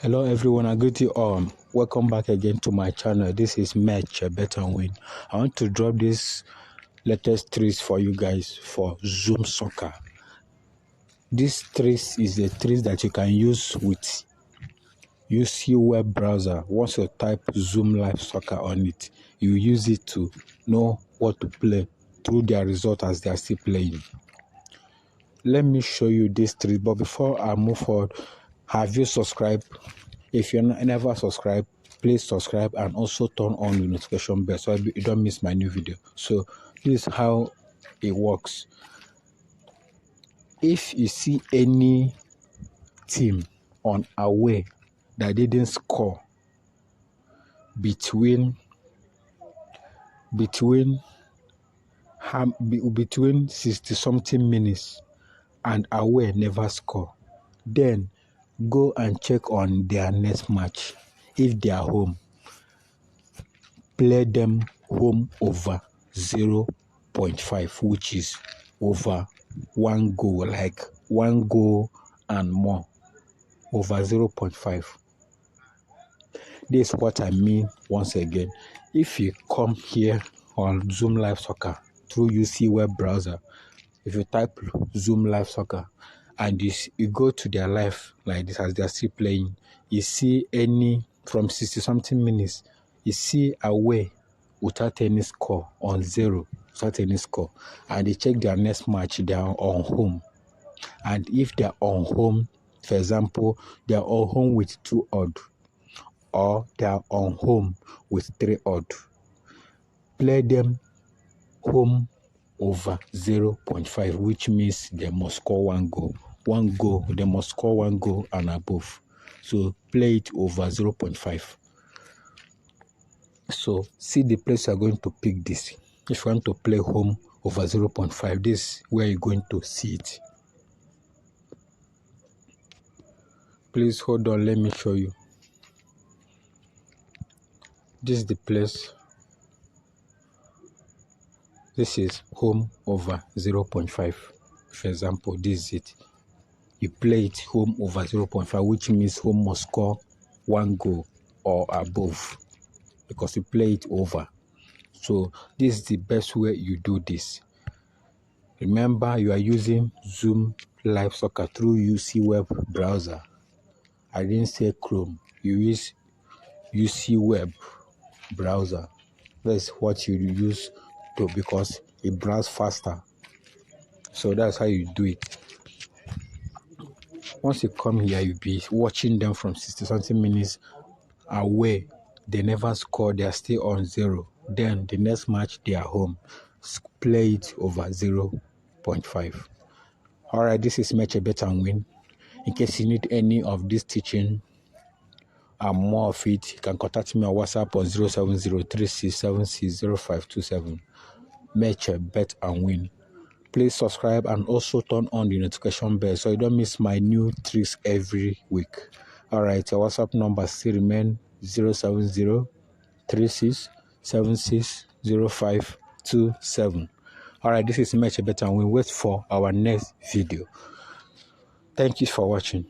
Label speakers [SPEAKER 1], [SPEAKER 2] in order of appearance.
[SPEAKER 1] Hello everyone, I greet you all. Welcome back again to my channel. This is Match Bett&win. I want to drop this latest trees for you guys for Zoom Soccer. This trees is a trees that you can use with UC web browser. Once you type Zoom Live Soccer on it, you use it to know what to play through their result as they are still playing. Let me show you this tree, but before I move forward, have you subscribed? If you're never subscribed, please subscribe and also turn on the notification bell so you don't miss my new video. So this is how it works. If you see any team on away that didn't score between 60 something minutes and away never score, then go and check on their next match. If they are home, play them home over 0.5, which is over 1 goal, like 1 goal and more, over 0.5. This is what I mean once again. If you come here on Zoom Live Soccer through UC web browser, if you type Zoom Live Soccer and you go to their live like this as they are still playing, you see any from 60 something minutes, you see away without any score, on 0 without any score, and they check their next match, they are on home. And if they are on home, for example, they are on home with 2 odd, or they are on home with 3 odd, play them home over 0.5, which means they must score 1 goal. They must score 1 goal and above. So play it over 0.5. So see the place you are going to pick this. If you want to play home over 0.5, this is where you're going to see it. Please hold on, let me show you. This is the place. This is home over 0.5. For example, this is it. You play it home over 0.5, which means home must score 1 goal or above, because you play it over. So this is the best way you do this. Remember, you are using Zoom Live Soccer through UC web browser. I didn't say Chrome. You use UC web browser. That's what you use to, because it browses faster. So that's how you do it. Once you come here, you'll be watching them from 60 something minutes away. They never score, they are still on 0. Then the next match, they are home. Play it over 0.5. Alright, this is Match Bett&win. In case you need any of this teaching and more of it, you can contact me on WhatsApp on 07036760527. Match Bett&win. Please subscribe and also turn on the notification bell so you don't miss my new tricks every week. Alright, your WhatsApp number still remain 07036760527. Alright, this is Match Bett&win. Wait for our next video. Thank you for watching.